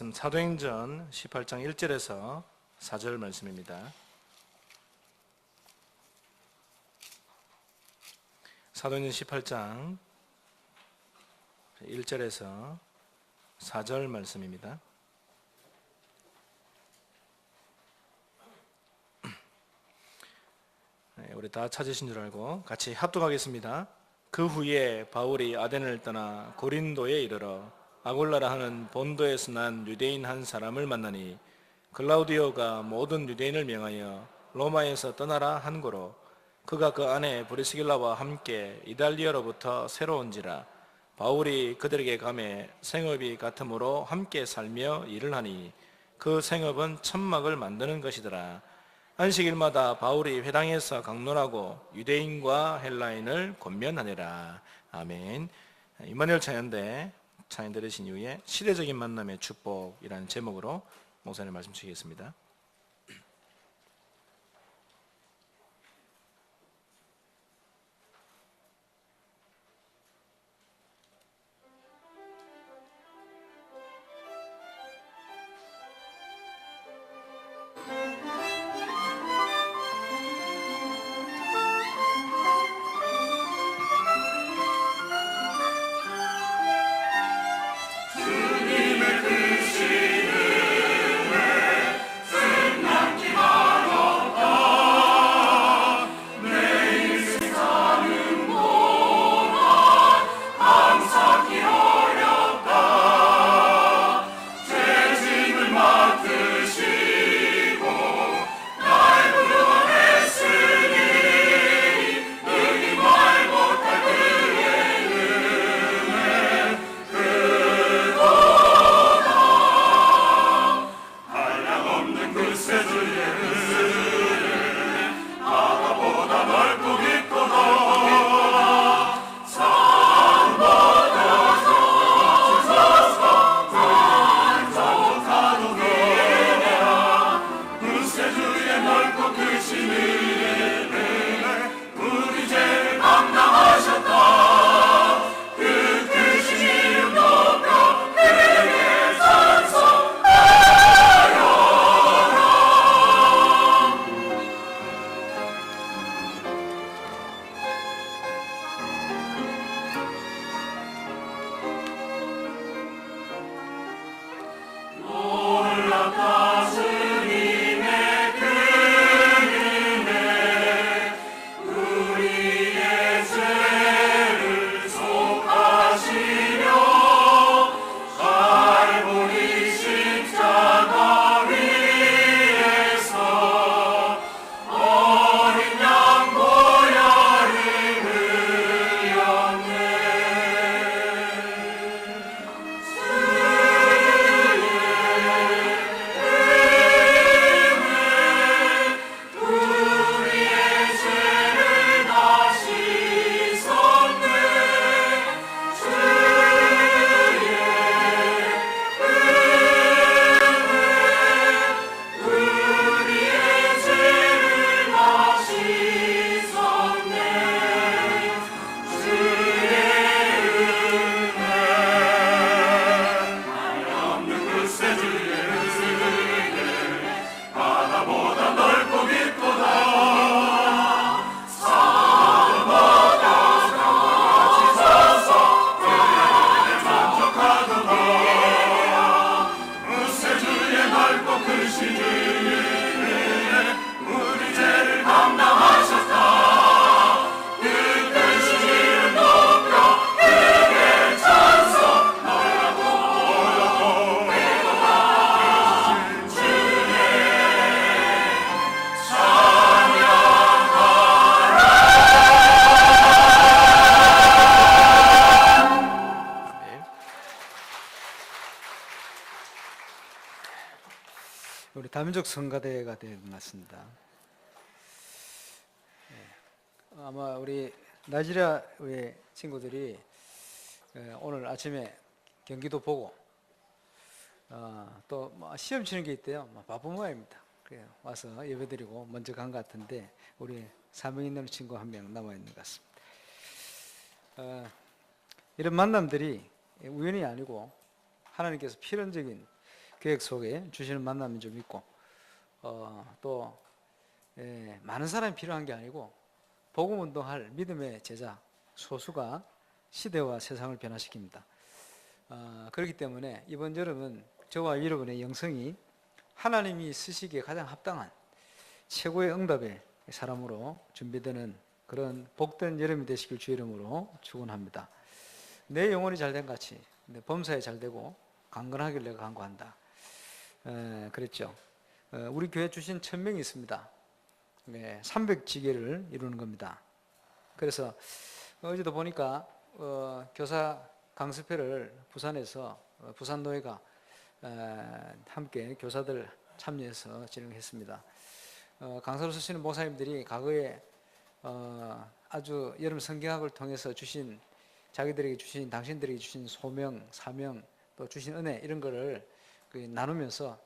사도행전 18장 1절에서 4절 말씀입니다. 사도행전 18장 1절에서 4절 말씀입니다. 우리 다 찾으신 줄 알고 같이 합독하겠습니다. 그 후에 바울이 아덴을 떠나 고린도에 이르러 아골라라 하는 본도에서 난 유대인 한 사람을 만나니 글라우디오가 모든 유대인을 명하여 로마에서 떠나라 한 고로 그가 그 안에 브리스길라와 함께 이달리아로부터 새로 온지라 바울이 그들에게 감해 생업이 같으므로 함께 살며 일을 하니 그 생업은 천막을 만드는 것이더라. 안식일마다 바울이 회당에서 강론하고 유대인과 헬라인을 권면하니라. 아멘. 임마누엘 찬양대 찬양 들으신 이후에 시대적인 만남의 축복이라는 제목으로 목사님 말씀 주시겠습니다. 우리 다민족 성가대가 된 것 같습니다. 아마 우리 나이지리아 우리 친구들이 오늘 아침에 경기도 보고 또 시험 치는 게 있대요. 바쁜 모양입니다. 그래요. 와서 예배드리고 먼저 간 것 같은데 우리 사명 있는 친구 한 명 남아 있는 것 같습니다. 이런 만남들이 우연이 아니고 하나님께서 필연적인 계획 속에 주시는 만남이 좀 있고 또 많은 사람이 필요한 게 아니고 복음 운동할 믿음의 제자 소수가 시대와 세상을 변화시킵니다. 그렇기 때문에 이번 여름은 저와 여러분의 영성이 하나님이 쓰시기에 가장 합당한 최고의 응답의 사람으로 준비되는 그런 복된 여름이 되시길 주의 이름으로 축원합니다. 내 영혼이 잘된 같이 내 범사에 잘되고 강건하길 내가 간구한다. 그랬죠. 우리 교회 주신 1000명이 있습니다. 300지계를 이루는 겁니다. 그래서 어제도 보니까 교사 강습회를 부산에서 부산노회가 함께 교사들 참여해서 진행했습니다. 강사로 쓰시는 목사님들이 과거에 아주 여름 성경학을 통해서 주신 자기들에게 주신 당신들에게 주신 소명, 사명 또 주신 은혜 이런 거를 나누면서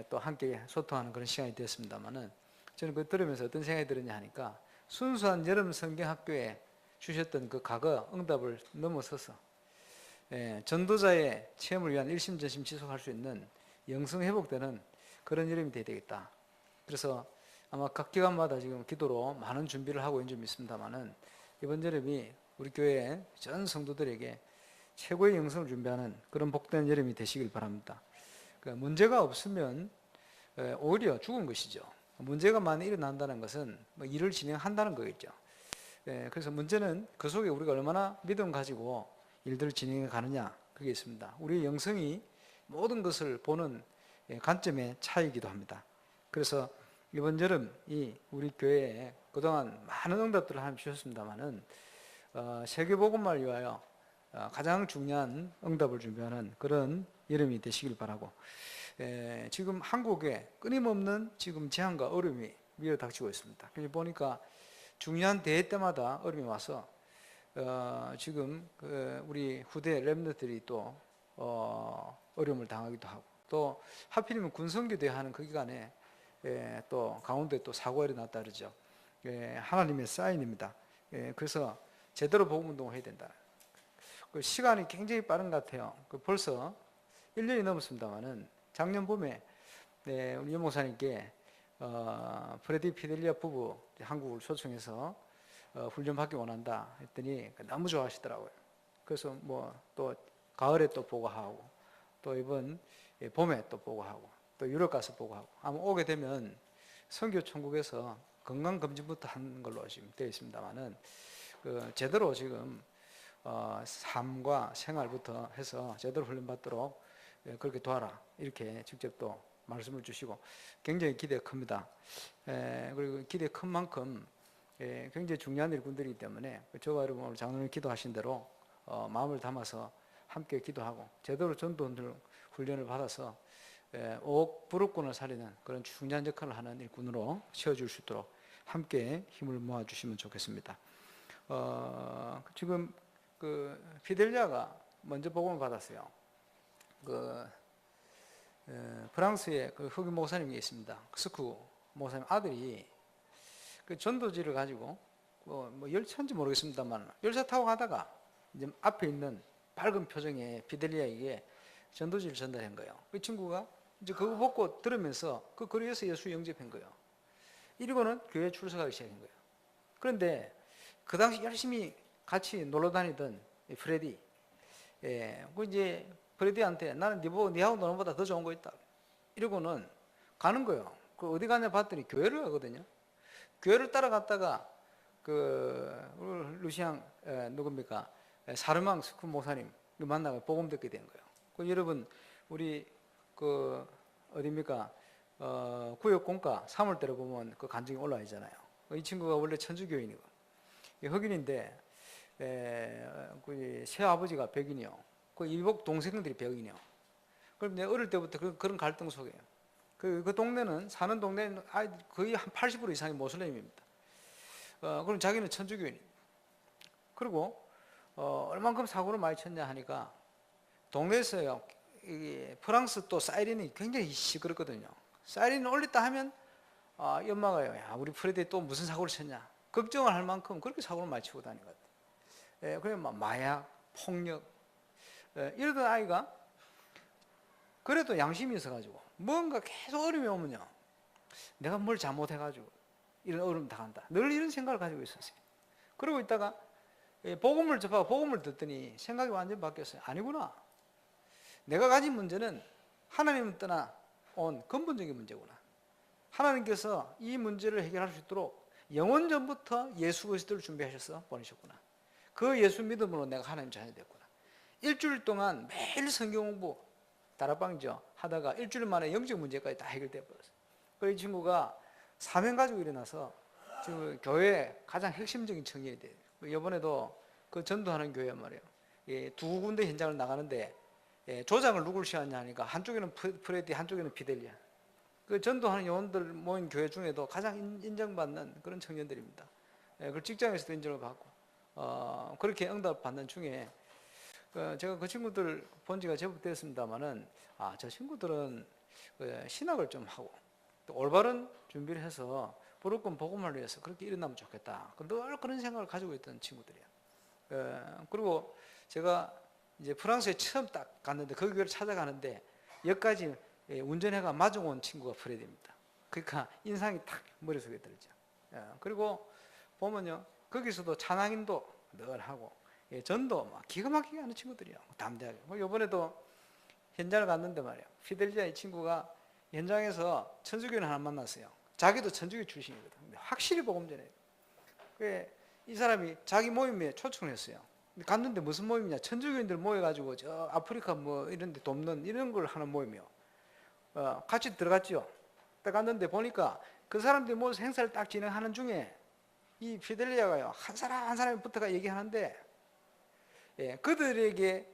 또 함께 소통하는 그런 시간이 되었습니다만은 저는 그거 들으면서 어떤 생각이 들었냐 하니까 순수한 여름 성경학교에 주셨던 그 과거 응답을 넘어서서 전도자의 체험을 위한 일심전심 지속할 수 있는 영성 회복되는 그런 여름이 되어야 되겠다. 그래서 아마 각 기관마다 지금 기도로 많은 준비를 하고 있는 줄 믿습니다만은 이번 여름이 우리 교회 전 성도들에게 최고의 영성을 준비하는 그런 복된 여름이 되시길 바랍니다. 문제가 없으면 오히려 죽은 것이죠. 문제가 많이 일어난다는 것은 일을 진행한다는 거겠죠. 그래서 문제는 그 속에 우리가 얼마나 믿음 가지고 일들을 진행해 가느냐 그게 있습니다. 우리의 영성이 모든 것을 보는 관점의 차이이기도 합니다. 그래서 이번 여름이 우리 교회에 그동안 많은 응답들을 하나님 주셨습니다만은 세계복음만을 위하여 가장 중요한 응답을 준비하는 그런 여름이 되시길 바라고 지금 한국에 끊임없는 지금 재앙과 어려움이 밀어닥치고 있습니다. 그래서 보니까 중요한 대회 때마다 어려움이 와서 지금 우리 후대 렘너들이 또 어려움을 당하기도 하고 또 하필이면 군성교대 하는 그 기간에 또 가운데 또 사고가 일어났다 그러죠. 하나님의 사인입니다. 그래서 제대로 복음운동을 해야 된다. 그 시간이 굉장히 빠른 것 같아요. 벌써 1년이 넘었습니다만은 작년 봄에 우리 연 목사님께 프레디 피델리아 부부 한국을 초청해서 훈련 받기 원한다 했더니 너무 좋아하시더라고요. 그래서 뭐 또 가을에 또 보고하고 또 이번 봄에 또 보고하고 또 유럽 가서 보고하고 아마 오게 되면 선교천국에서 건강검진부터 하는 걸로 지금 되어 있습니다만은 제대로 지금 삶과 생활부터 해서 제대로 훈련받도록 그렇게 도와라 이렇게 직접 또 말씀을 주시고 굉장히 기대가 큽니다. 그리고 기대 큰 만큼 굉장히 중요한 일꾼들이기 때문에 저와 여러분 오늘 장로님 기도하신 대로 마음을 담아서 함께 기도하고 제대로 전도 훈련을 받아서 옥 부르꾼을 살리는 그런 중요한 역할을 하는 일꾼으로 세워줄 수 있도록 함께 힘을 모아주시면 좋겠습니다. 지금 그 피델리아가 먼저 복음을 받았어요. 프랑스에 그 흑인 목사님이 있습니다. 스쿠 목사님 아들이 그 전도지를 가지고 뭐 열차인지 모르겠습니다만 열차 타고 가다가 이제 앞에 있는 밝은 표정의 피델리아에게 전도지를 전달한 거예요. 그 친구가 이제 그거 보고 들으면서 그 거리에서 예수 영접한 거예요. 이러고는 교회 출석하기 시작한 거예요. 그런데 그 당시 열심히 같이 놀러 다니던 프레디, 그 이제 프레디한테 나는 니하고 노는 것보다 더 좋은 거 있다. 이러고는 가는 거예요. 그 어디 가냐 봤더니 교회를 가거든요. 교회를 따라갔다가 그 루시앙 누굽니까 사르망 스쿠 목사님 만나고 복음 듣게 된 거예요. 그 여러분 우리 그 어디입니까 구역공과 3월달에 보면 그 간증이 올라와 있잖아요. 이 친구가 원래 천주교인이고 흑인인데 그 새아버지가 백인이요. 그 이복 동생들이 백인이요. 그럼 내가 어릴 때부터 그런 갈등 속에요. 그 동네는 사는 동네는 거의 한 80% 이상이 모슬림입니다. 그럼 자기는 천주교인. 그리고 얼만큼 사고를 많이 쳤냐 하니까 동네에서요. 프랑스 또 사이렌이 굉장히 시끄럽거든요. 사이렌을 올렸다 하면 이 엄마가요. 야, 우리 프레디 또 무슨 사고를 쳤냐. 걱정을 할 만큼 그렇게 사고를 많이 치고 다니는 것 같아요. 그러면 마약, 폭력 이러던 아이가 그래도 양심이 있어가지고 뭔가 계속 어려움이 오면요, 내가 뭘 잘못해가지고 이런 어려움 당한다, 늘 이런 생각을 가지고 있었어요. 그러고 있다가 복음을 접하고 복음을 듣더니 생각이 완전히 바뀌었어요. 아니구나, 내가 가진 문제는 하나님을 떠나 온 근본적인 문제구나. 하나님께서 이 문제를 해결할 수 있도록 영원전부터 예수 그리스도를 준비하셔서 보내셨구나. 그 예수 믿음으로 내가 하나님 자녀이 됐구나. 일주일 동안 매일 성경 공부, 다락방이죠, 하다가 일주일 만에 영적 문제까지 다 해결돼 버렸어요. 그 친구가 사명 가지고 일어나서 지금 교회 가장 핵심적인 청년이 돼요. 이번에도 그 전도하는 교회 말이에요, 두 군데 현장을 나가는데 조장을 누굴 시켰냐 하니까 한쪽에는 프레디, 한쪽에는 피델리아. 그 전도하는 요원들 모인 교회 중에도 가장 인정받는 그런 청년들입니다. 그 직장에서도 인정을 받고 그렇게 응답 받는 중에 제가 그 친구들 본 지가 제법 됐습니다만은, 저 친구들은 신학을 좀 하고 또 올바른 준비를 해서 무조건 복음을 위해서 그렇게 일어나면 좋겠다, 늘 그런 생각을 가지고 있던 친구들이에요. 그리고 제가 이제 프랑스에 처음 딱 갔는데 그 교회를 찾아가는데 여기까지 운전해가 마중 온 친구가 프레드입니다. 그러니까 인상이 탁 머릿속에 들죠. 그리고 보면요, 거기서도 찬양인도 늘 하고 전도 막 기가 막히게 하는 친구들이요, 담대하게. 이번에도 현장을 갔는데 말이에요, 피델리아 이 친구가 현장에서 천주교인 하나 만났어요. 자기도 천주교 출신이거든. 근데 확실히 복음 전해요. 이 사람이 자기 모임에 초청을 했어요. 근데 갔는데 무슨 모임이냐, 천주교인들 모여가지고 저 아프리카 뭐 이런 데 돕는 이런 걸 하는 모임이요. 같이 들어갔죠. 딱 갔는데 보니까 그 사람들이 모여서 행사를 딱 진행하는 중에 이 피델리아가요, 한 사람 한 사람이 붙어가 얘기하는데 그들에게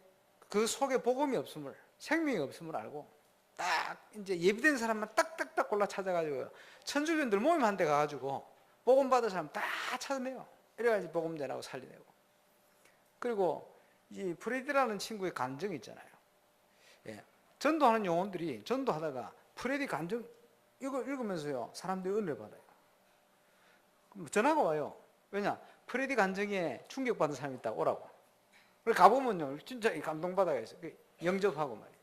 그 속에 복음이 없음을, 생명이 없음을 알고 딱 이제 예비된 사람만 딱딱딱 골라 찾아가지고 천주교인들 모임 한 데 가가지고 복음 받은 사람 다 찾아내요. 이래가지고 복음 전하고 살리내고. 그리고 이 프레디라는 친구의 간증이 있잖아요. 전도하는 영혼들이 전도하다가 프레디 간증 이거 읽으면서요, 사람들이 은혜를 받아요. 전화가 와요. 왜냐, 프레디 간증에 충격받은 사람이 있다, 오라고. 그래 가보면요, 진짜 감동받아요. 영접하고 말이에요.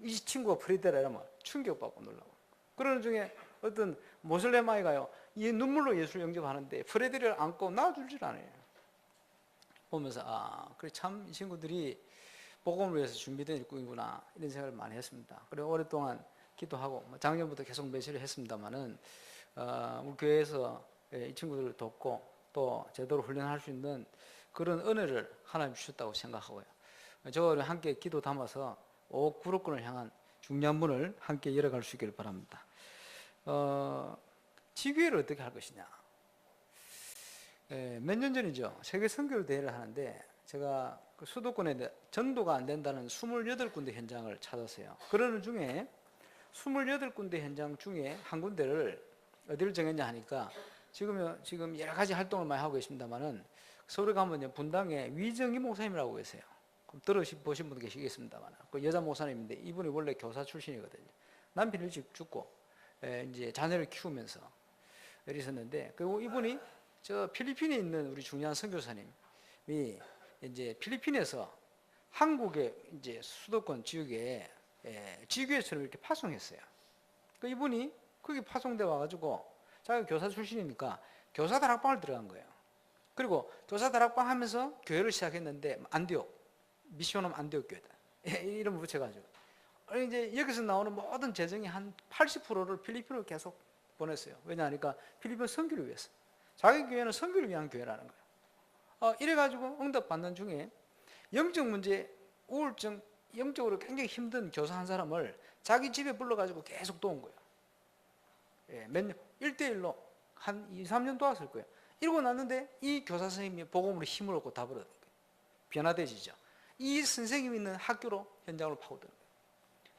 이 친구가 프레디라 이러면 충격받고 놀라고. 그러는 중에 어떤 모슬렘 아이가요, 이 눈물로 예수를 영접하는데 프레디를 안고 나와줄 줄 아네요. 보면서 그래 참 이 친구들이 복음을 위해서 준비된 일꾼이구나, 이런 생각을 많이 했습니다. 그리고 오랫동안 기도하고 작년부터 계속 매실을 했습니다만은 우리 교회에서 이 친구들을 돕고 또 제대로 훈련할 수 있는 그런 은혜를 하나님 주셨다고 생각하고요. 저와 함께 기도 담아서 구로권을 향한 중요한 문을 함께 열어갈 수 있기를 바랍니다. 지교회를 어떻게 할 것이냐. 몇 년 전이죠. 세계 선교 대회를 하는데 제가 그 수도권에 전도가 안 된다는 28군데 현장을 찾았어요. 그러는 중에 28군데 현장 중에 한 군데를 어디를 정했냐 하니까 지금 여러 가지 활동을 많이 하고 계십니다만은 서울에 가면요, 분당에 위정희 목사님이라고 계세요. 그럼 들어보신 분 계시겠습니다만, 그 여자 목사님인데 이분이 원래 교사 출신이거든요. 남편이 일찍 죽고 이제 자녀를 키우면서 있었는데, 그리고 이분이 저 필리핀에 있는 우리 중요한 선교사님이 이제 필리핀에서 한국의 이제 수도권 지역에 지교회처럼 이렇게 파송했어요. 그 이분이 거기 파송돼 와가지고 자기가 교사 출신이니까 교사 다락방을 들어간 거예요. 그리고 교사 다락방 하면서 교회를 시작했는데 안디옥 미션홈 안디옥 교회다 이름 붙여가지고 이제 여기서 나오는 모든 재정의 한 80%를 필리핀으로 계속 보냈어요. 왜냐하니까 필리핀 선교를 위해서. 자기 교회는 선교를 위한 교회라는 거예요. 이래가지고 응답받는 중에 영적 문제, 우울증, 영적으로 굉장히 힘든 교사 한 사람을 자기 집에 불러가지고 계속 도운 거예요. 몇 년, 1대1로 한 2, 3년 도왔을 거예요. 이러고 났는데 이 교사 선생님이 복음으로 힘을 얻고 다 벌어진 거예요. 변화되지죠. 이 선생님이 있는 학교로 현장으로 파고드는 거예요.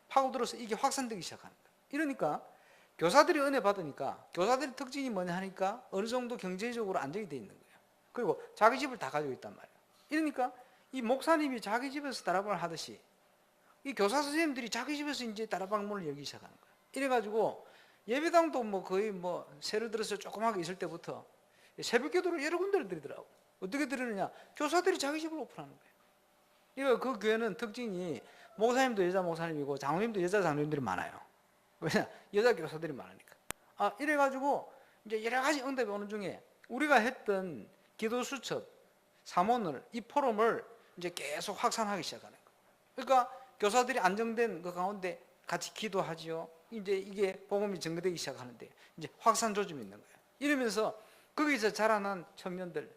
파고들어서 이게 확산되기 시작하는 거예요. 이러니까 교사들이 은혜 받으니까 교사들의 특징이 뭐냐 하니까 어느 정도 경제적으로 안정이 돼 있는 거예요. 그리고 자기 집을 다 가지고 있단 말이에요. 이러니까 이 목사님이 자기 집에서 다락방을 하듯이 이 교사 선생님들이 자기 집에서 이제 다락방 문을 열기 시작하는 거예요. 이래가지고 예배당도 뭐 거의 뭐 세를 들어서 조그맣게 있을 때부터 새벽 기도를 여러 군데를 드리더라고. 어떻게 드리느냐? 교사들이 자기 집을 오픈하는 거예요. 이거 그 교회는 특징이 목사님도 여자 목사님이고 장로님도 여자 장로님들이 많아요. 왜냐? 여자 교사들이 많으니까. 이래가지고 이제 여러 가지 응답이 오는 중에 우리가 했던 기도 수첩, 사모늘, 이 포럼을 이제 계속 확산하기 시작하는 거예요. 그러니까 교사들이 안정된 그 가운데 같이 기도하지요. 이제 이게 복음이 전개되기 시작하는데 이제 확산 조짐이 있는 거예요. 이러면서 거기서 자라난 청년들,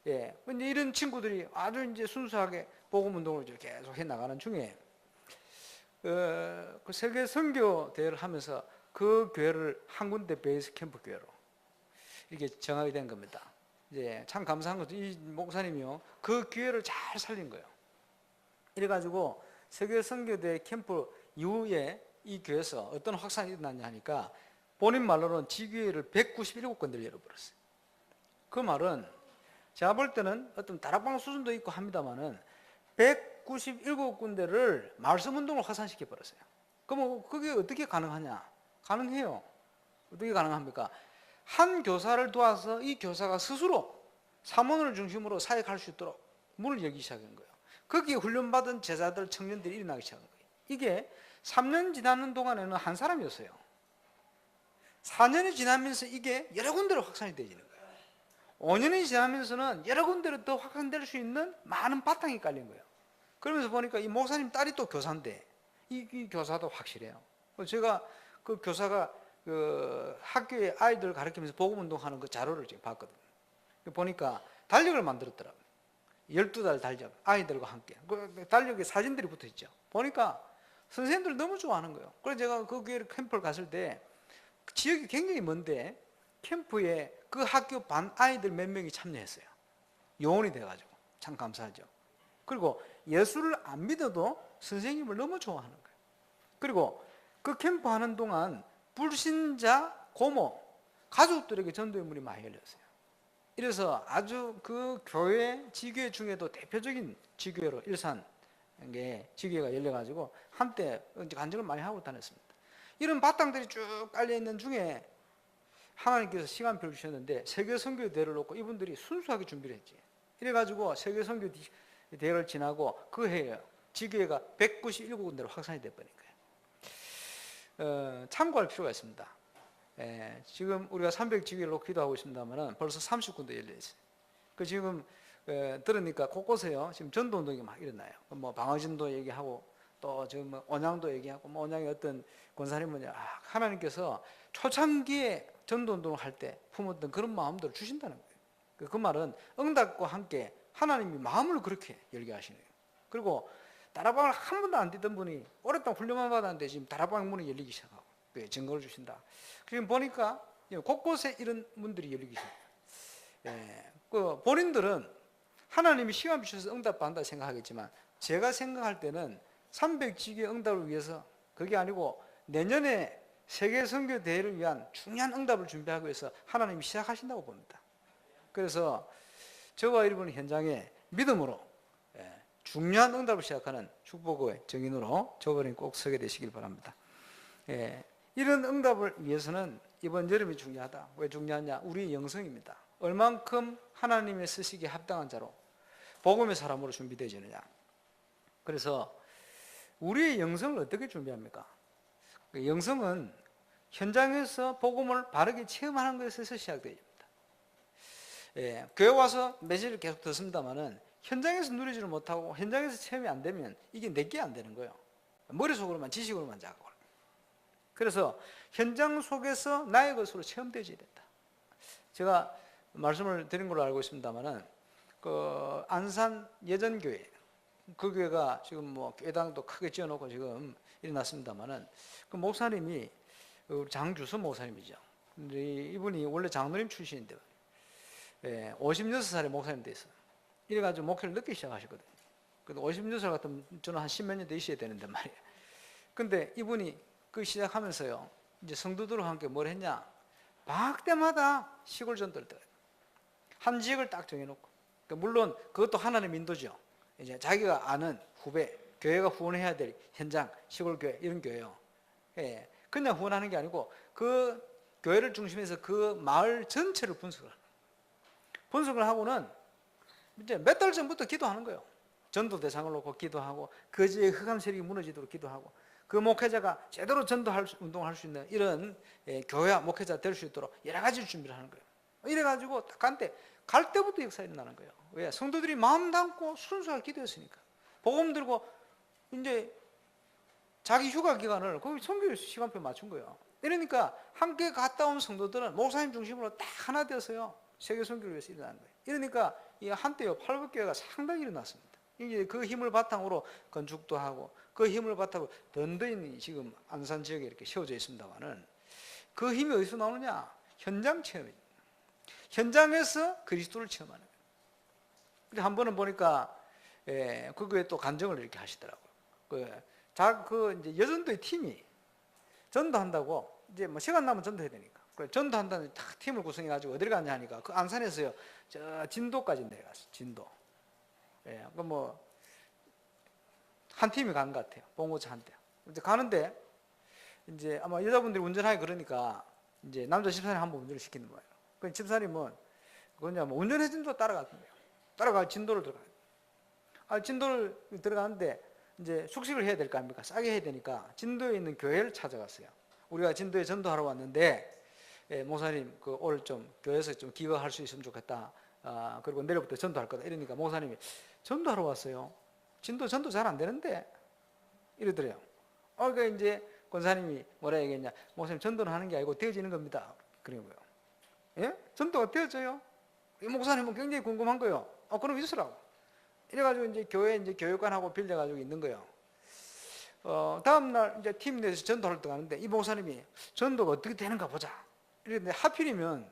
이제 이런 친구들이 아주 이제 순수하게 복음 운동을 계속 해 나가는 중에 그 세계 선교 대회를 하면서 그 교회를 한 군데 베이스 캠프 교회로 이렇게 정하게 된 겁니다. 이제 참 감사한 것도 이 목사님이요 그 기회를 잘 살린 거예요. 이래가지고 세계 선교대 캠프 이후에 이 교회에서 어떤 확산이 일어났냐 하니까 본인 말로는 지교회를 197군데를 열어버렸어요. 그 말은 제가 볼 때는 어떤 다락방 수준도 있고 합니다만은 197군데를 말씀 운동을 확산시켜 버렸어요. 그럼 그게 어떻게 가능하냐? 가능해요. 어떻게 가능합니까? 한 교사를 도와서 이 교사가 스스로 사모를 중심으로 사역할 수 있도록 문을 열기 시작한 거예요. 거기에 훈련받은 제자들, 청년들이 일어나기 시작한 거예요. 이게 3년 지나는 동안에는 한 사람이었어요. 4년이 지나면서 이게 여러 군데로 확산이 되지는 거예요. 5년이 지나면서는 여러 군데로 더 확산될 수 있는 많은 바탕이 깔린 거예요. 그러면서 보니까 이 목사님 딸이 또 교사인데 이 교사도 확실해요. 제가 그 교사가 그 학교에 아이들 가르치면서 복음 운동하는 그 자료를 지금 봤거든요. 보니까 달력을 만들었더라고요. 12달 달력, 아이들과 함께. 그 달력에 사진들이 붙어 있죠. 보니까 선생님들 너무 좋아하는 거예요. 그래서 제가 그 교회 캠프를 갔을 때 지역이 굉장히 먼데 캠프에 그 학교 반 아이들 몇 명이 참여했어요. 요원이 돼가지고 참 감사하죠. 그리고 예수를 안 믿어도 선생님을 너무 좋아하는 거예요. 그리고 그 캠프 하는 동안 불신자, 고모, 가족들에게 전도의 문이 많이 열렸어요. 이래서 아주 그 교회, 지교회 중에도 대표적인 지교회로 일산 게 지교회가 열려가지고 한때 간증을 많이 하고 다녔습니다. 이런 바탕들이 쭉 깔려있는 중에 하나님께서 시간표를 주셨는데 세계 선교 대회를 놓고 이분들이 순수하게 준비를 했지. 이래가지고 세계 선교 대회를 지나고 그 해에 지교회가 197군데로 확산이 돼버린 거예요. 참고할 필요가 있습니다. 지금 우리가 300지교회를 놓고 기도하고 있습니다만 벌써 30군데 열려 있어요. 그 지금 들으니까 곳곳에요. 지금 전도 운동이 막 일어나요. 뭐 방어진도 얘기하고 또 지금 뭐 언양도 얘기하고 뭐 언양의 어떤 권사님은 하나님께서 초창기에 전도 운동을 할 때 품었던 그런 마음들을 주신다는 거예요. 그 말은 응답과 함께 하나님이 마음을 그렇게 열게 하시는 거예요. 그리고 다락방을 한 번도 안 뛰던 분이 오랫동안 훈련만 받았는데 지금 다락방 문이 열리기 시작하고 증거를 주신다. 지금 보니까 곳곳에 이런 문들이 열리기 시작해요. 그 본인들은 하나님이 시간 주셔서 응답받는다 생각하겠지만 제가 생각할 때는 300지교의 응답을 위해서 그게 아니고 내년에 세계 선교 대회를 위한 중요한 응답을 준비하기 위해서 하나님이 시작하신다고 봅니다. 그래서 저와 여러분 현장에 믿음으로 중요한 응답을 시작하는 축복의 증인으로 저번에 꼭 서게 되시길 바랍니다. 이런 응답을 위해서는 이번 여름이 중요하다. 왜 중요하냐? 우리의 영성입니다. 얼만큼 하나님의 쓰시기에 합당한 자로 복음의 사람으로 준비되어지느냐. 그래서 우리의 영성을 어떻게 준비합니까? 영성은 현장에서 복음을 바르게 체험하는 것에서 시작됩니다. 교회 와서 메시지를 계속 듣습니다만은 현장에서 누리지를 못하고 현장에서 체험이 안 되면 이게 내게 안 되는 거예요. 머릿속으로만 지식으로만 자고. 그래서 현장 속에서 나의 것으로 체험되어야 된다. 제가 말씀을 드린 걸로 알고 있습니다만은 그 안산 예전교회 그 교회가 지금 뭐 교회당도 크게 지어놓고 지금 일어났습니다만은 그 목사님이 장주서 목사님이죠. 근데 이분이 원래 장로님 출신인데 56살에 목사님 됐어요. 이래가지고 목회를 늦게 시작하셨거든요. 그래도 56살 같으면 저는 한 10몇 년 더 있어야 되는데 말이에요. 근데 이분이 그 시작하면서요, 이제 성도들과 함께 뭘 했냐? 방학 때마다 시골 전도를 들어요. 한 지역을 딱 정해놓고. 그러니까 물론 그것도 하나님의 인도죠. 이제 자기가 아는 후배, 교회가 후원해야 될 현장, 시골 교회, 이런 교회요. 그냥 후원하는 게 아니고 그 교회를 중심해서 그 마을 전체를 분석을 하는 거예요. 분석을 하고는 이제 몇 달 전부터 기도하는 거예요. 전도 대상을 놓고 기도하고 거지의 흑암 세력이 무너지도록 기도하고 그 목회자가 제대로 전도할 운동을 할 수 있는 이런 교회 목회자 될 수 있도록 여러 가지 준비를 하는 거예요. 이래가지고 딱 간때 갈 때부터 역사 일어나는 거예요. 왜? 성도들이 마음 담고 순수하게 기도했으니까. 복음 들고 이제 자기 휴가 기간을 거기 선교 시간표 맞춘 거예요. 이러니까 함께 갔다 온 성도들은 목사님 중심으로 딱 하나 되어서요 세계 선교를 위해서 일어나는 거예요. 이러니까 이 한때요 팔복교회가 상당히 일어났습니다. 이제 그 힘을 바탕으로 건축도 하고 그 힘을 바탕으로 든든히 지금 안산 지역에 이렇게 세워져 있습니다만은 그 힘이 어디서 나오느냐? 현장 체험입니다. 현장에서 그리스도를 체험하는 거예요. 근데 한 번은 보니까 그거에 또 간증을 이렇게 하시더라고요. 그 이제 여전도의 팀이 전도한다고 이제 뭐 시간 나면 전도해야 되니까. 그래 전도한다는 딱 팀을 구성해가지고 어디를 갔냐 하니까 그 안산에서요 저 진도까지 내려갔어요. 진도. 그 뭐 한 팀이 간 것 같아요. 봉고차 한 대. 이제 가는데 이제 아마 여자분들이 운전하기 그러니까 이제 남자 집사님 한 번 운전을 시키는 거예요. 그 집사님은 그냥 뭐 운전해 준다고 따라갔던 거예요. 따라가 진도를 들어가요. 진도를 들어가는데 이제 숙식을 해야 될 거 아닙니까? 싸게 해야 되니까 진도에 있는 교회를 찾아갔어요. 우리가 진도에 전도하러 왔는데 목사님 그 오늘 좀 교회에서 좀 기거할 수 있으면 좋겠다. 그리고 내일부터 전도할 거다. 이러니까 목사님이 전도하러 왔어요. 진도 전도 잘 안 되는데 이러더래요. 그러니까 이제 권사님이 뭐라 얘기했냐? 목사님 전도는 하는 게 아니고 되어지는 겁니다. 그런 거예요. 예? 전도가 되어져요? 이 목사님은 굉장히 궁금한 거예요. 그럼 있으라고. 이래가지고 이제 교회 이제 교육관하고 빌려가지고 있는 거예요. 다음날 이제 팀 내에서 전도를 들어가는데 이 목사님이 전도가 어떻게 되는가 보자. 이랬는데 하필이면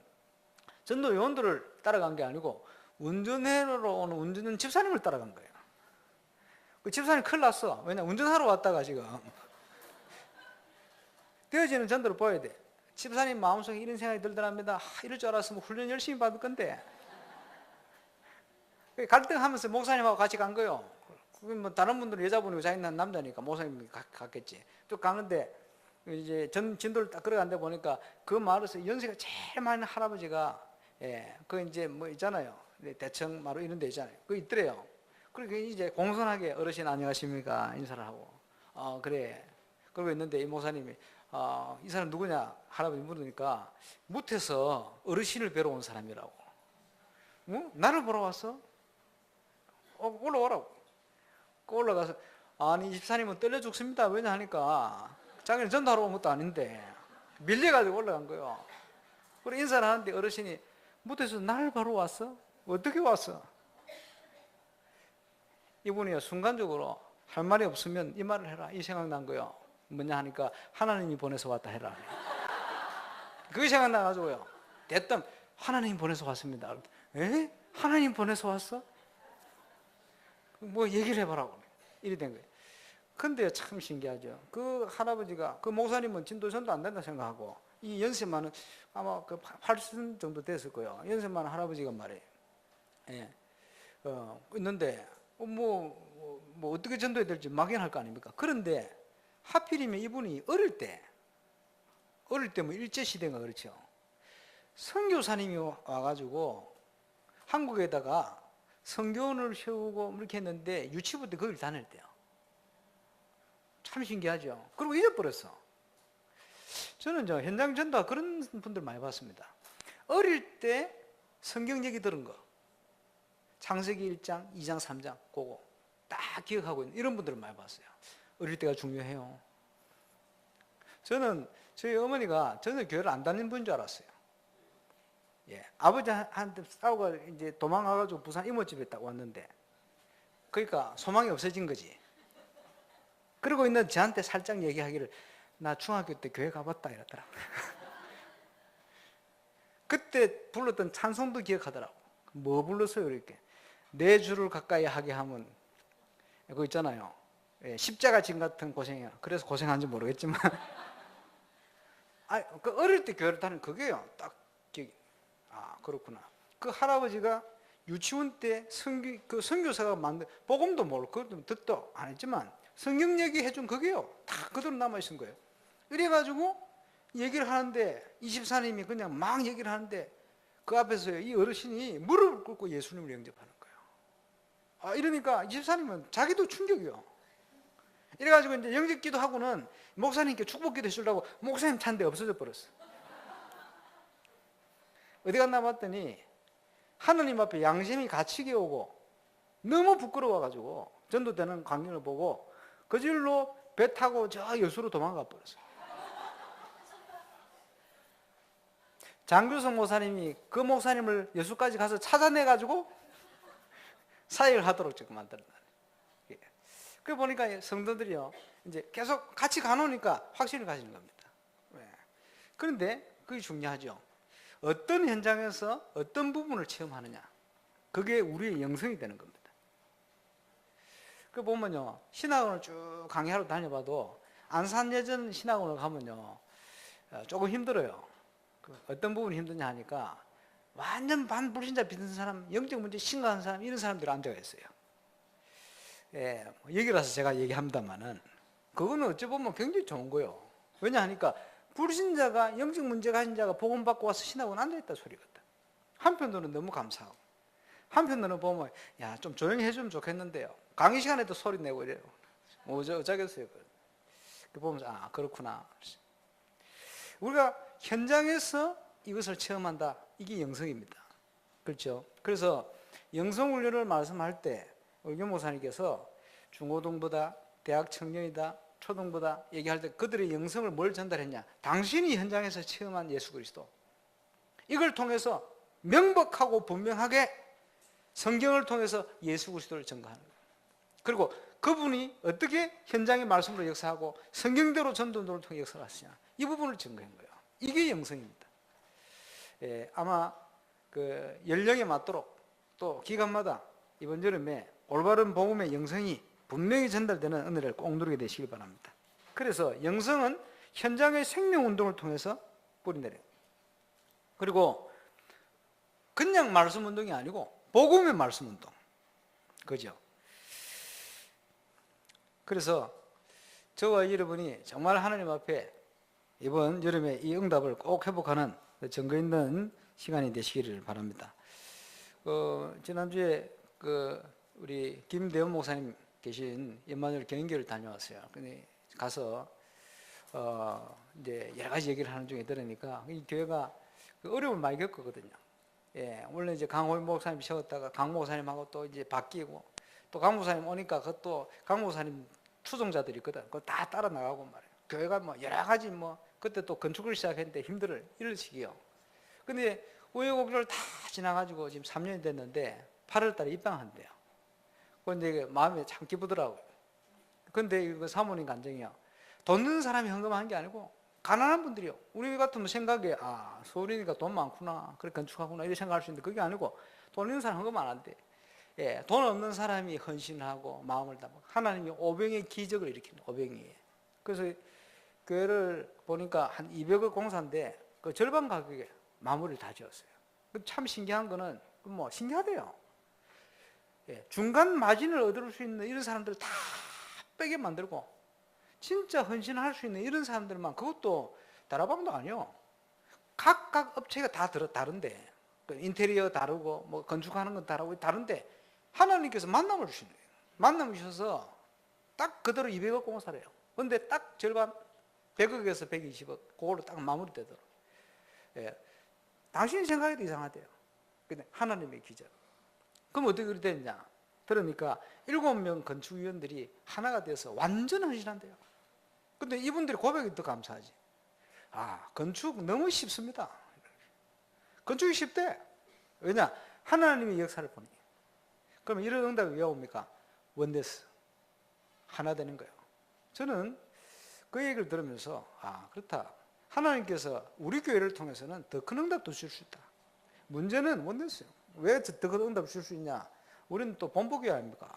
전도 요원들을 따라간 게 아니고 운전해로 오는 운전 집사님을 따라간 거예요. 그 집사님 큰일 났어. 왜냐 운전하러 왔다가 지금 되어지는 전도를 보여야 돼. 집사님 마음속에 이런 생각이 들더랍니다. 이럴 줄 알았으면 훈련 열심히 받을 건데. 갈등하면서 목사님하고 같이 간 거예요. 뭐 다른 분들은 여자분이고 자기는 남자니까 목사님이 갔겠지. 또 가는데 이제 진도를 딱 걸어간데 보니까 그 마을에서 연세가 제일 많은 할아버지가 그 이제 뭐 있잖아요. 대청 마루 이런 데 있잖아요. 그 있더래요. 그리고 이제 공손하게 어르신 안녕하십니까 인사를 하고 그래 그러고 있는데 이 목사님이 이 사람 누구냐 할아버지 물으니까 무태서 어르신을 뵈러 온 사람이라고. 나를 보러 왔어? 올라오라고. 올라가서 아니 집사님은 떨려 죽습니다. 왜냐 하니까 자기는 전도하러 온 것도 아닌데 밀려가지고 올라간 거예요. 그리고 인사를 하는데 어르신이 무태서 날 보러 왔어? 어떻게 왔어? 이분이 순간적으로 할 말이 없으면 이 말을 해라 이 생각난 거예요. 뭐냐 하니까 하나님이 보내서 왔다 해라. 그게 생각나가지고요. 대뜸 하나님 보내서 왔습니다. 에? 하나님 보내서 왔어? 뭐 얘기를 해보라고 이래 된 거예요. 근데 참 신기하죠. 그 할아버지가 그 목사님은 진도 전도 안 된다 생각하고 이 연세 많은 아마 그 80 정도 됐을 거예요. 연세 많은 할아버지가 말이에요. 있는데 뭐 어떻게 전도해야 될지 막연할 거 아닙니까? 그런데 하필이면 이분이 어릴 때 뭐 일제시대가 그렇죠. 선교사님이 와가지고 한국에다가 성교원을 세우고 이렇게 했는데 유치부 때 거길 다닐 때요. 참 신기하죠. 그리고 잊어버렸어. 저는 현장 전도 그런 분들 많이 봤습니다. 어릴 때 성경 얘기 들은 거 창세기 1장, 2장, 3장 그거 딱 기억하고 있는 이런 분들을 많이 봤어요. 어릴 때가 중요해요. 저는 저희 어머니가 전혀 교회를 안 다니는 분인 줄 알았어요. 아버지한테 싸우고 이제 도망가가지고 부산 이모집에 딱 왔는데 그러니까 소망이 없어진 거지. 그러고 있는 저한테 살짝 얘기하기를 나 중학교 때 교회 가봤다 이러더라고. 그때 불렀던 찬송도 기억하더라고. 뭐 불렀어요 이렇게. 내 주를 가까이 하게 하면 그거 있잖아요. 십자가 진 같은 고생이야. 그래서 고생한지 모르겠지만 그 어릴 때 교회를 다니는 그게요. 딱 기억이. 그렇구나. 그 할아버지가 유치원 때 그 선교사가 만든 복음도 모르고 그것도 듣도 안 했지만 성경 얘기 해준 그게요. 다 그대로 남아있은 거예요. 이래가지고 얘기를 하는데 이 집사님이 그냥 막 얘기를 하는데 그 앞에서 이 어르신이 무릎을 꿇고 예수님을 영접하는 거예요. 이러니까 이 집사님은 자기도 충격이요. 이래가지고 이제 영접 기도하고는 목사님께 축복 기도 해주려고 목사님 찬데 없어져 버렸어. 어디 갔나 봤더니 하느님 앞에 양심이 갇히게 오고 너무 부끄러워가지고 전도되는 광경을 보고 그 길로 배 타고 저 여수로 도망가 버렸어요. 장규성 목사님이 그 목사님을 여수까지 가서 찾아내가지고 사역을 하도록 지금 만들어놨어요. 그 보니까 성도들이요, 이제 계속 같이 가놓으니까 확신을 가지는 겁니다. 그런데 그게 중요하죠. 어떤 현장에서 어떤 부분을 체험하느냐, 그게 우리의 영성이 되는 겁니다. 그 보면요, 신학원을 쭉 강의하러 다녀봐도 안산예전 신학원을 가면요 조금 힘들어요. 어떤 부분이 힘드냐 하니까 완전 반불신자 믿는 사람, 영적 문제 심각한 사람, 이런 사람들이 앉아가 있어요. 여기라서 제가 얘기합니다만은 그거는 어찌 보면 굉장히 좋은 거예요. 왜냐 하니까 불신자가, 영적 문제 가진 자가 복음 받고 와서 신학원 앉아있다 소리거든. 한편으로는 너무 감사하고, 한편으로는 보면 야, 좀 조용히 해주면 좋겠는데요, 강의 시간에도 소리 내고 이래요. 뭐 어쩌겠어요. 그 보면서 아, 그렇구나. 우리가 현장에서 이것을 체험한다, 이게 영성입니다. 그렇죠? 그래서 영성훈련을 말씀할 때 우리 윤 목사님께서 중고등보다 대학 청년이다, 초등보다 얘기할 때 그들의 영성을 뭘 전달했냐, 당신이 현장에서 체험한 예수 그리스도, 이걸 통해서 명백하고 분명하게 성경을 통해서 예수 그리스도를 증거하는 거예요. 그리고 그분이 어떻게 현장의 말씀으로 역사하고 성경대로 전도를 통해 역사를 하시냐, 이 부분을 증거한 거예요. 이게 영성입니다. 아마 그 연령에 맞도록 또 기간마다 이번 여름에 올바른 복음의 영성이 분명히 전달되는 은혜를 꼭 누리게 되시길 바랍니다. 그래서 영성은 현장의 생명운동을 통해서 뿌리내려요. 그리고 그냥 말씀운동이 아니고 복음의 말씀운동, 그죠? 그래서 저와 여러분이 정말 하나님 앞에 이번 여름에 이 응답을 꼭 회복하는 증거 있는 시간이 되시기를 바랍니다. 지난주에 우리 김대원 목사님 계신 임마누엘 경인교회를 다녀왔어요. 근데 가서 이제 여러 가지 얘기를 하는 중에 들으니까 이 교회가 어려움을 많이 겪었거든요. 원래 이제 강호일 목사님 세웠다가 강 목사님하고 또 이제 바뀌고, 또 강 목사님 오니까 그것도 강 목사님 추종자들이 있거든. 그거 다 따라 나가고 말이에요. 교회가 뭐 여러 가지 그때 또 건축을 시작했는데 힘들을 이럴 시기요. 근데 우여곡절을 다 지나가지고 지금 3년이 됐는데 8월 달에 입당한대요. 그런데 마음이 참 기쁘더라고요. 근데 그 사모님 간증이요, 돈 있는 사람이 헌금한 게 아니고 가난한 분들이요. 우리 같으면 생각에 서울이니까 돈 많구나, 그래 건축하구나 이렇게 생각할 수 있는데 그게 아니고 돈 있는 사람 헌금 안 한대. 돈 없는 사람이 헌신하고 마음을 담고 하나님이 오병의 기적을 일으키는 오병이. 그래서 교회를 보니까 한 200억 공사인데 그 절반 가격에 마무리를 다 지었어요. 참 신기한 거는 신기하대요. 중간 마진을 얻을 수 있는 이런 사람들을 다 빼게 만들고 진짜 헌신할 수 있는 이런 사람들만, 그것도 다라방도 아니요. 각각 업체가 다 다른데, 인테리어 다르고 건축하는 건 다른데 하나님께서 만남을 주시는 거예요. 만남을 주셔서 딱 그대로 200억 공사래요. 그런데 딱 절반 100억에서 120억 그걸로 딱 마무리되도록. 당신이 생각해도 이상하대요. 근데 하나님의 기적. 그럼 어떻게 그렇게 됐냐? 들으니까 7명 건축위원들이 하나가 돼서 완전 헌신한대요. 근데 이분들이 고백이 더 감사하지. 건축 너무 쉽습니다. 건축이 쉽대. 왜냐? 하나님의 역사를 보니. 그러면 이런 응답이 왜 옵니까? 원데스. 하나 되는 거예요. 저는 그 얘기를 들으면서 그렇다. 하나님께서 우리 교회를 통해서는 더 큰 응답도 줄 수 있다. 문제는 원데스요. 왜 더 큰 응답을 줄 수 있냐? 우리는 또 본보교회 아닙니까?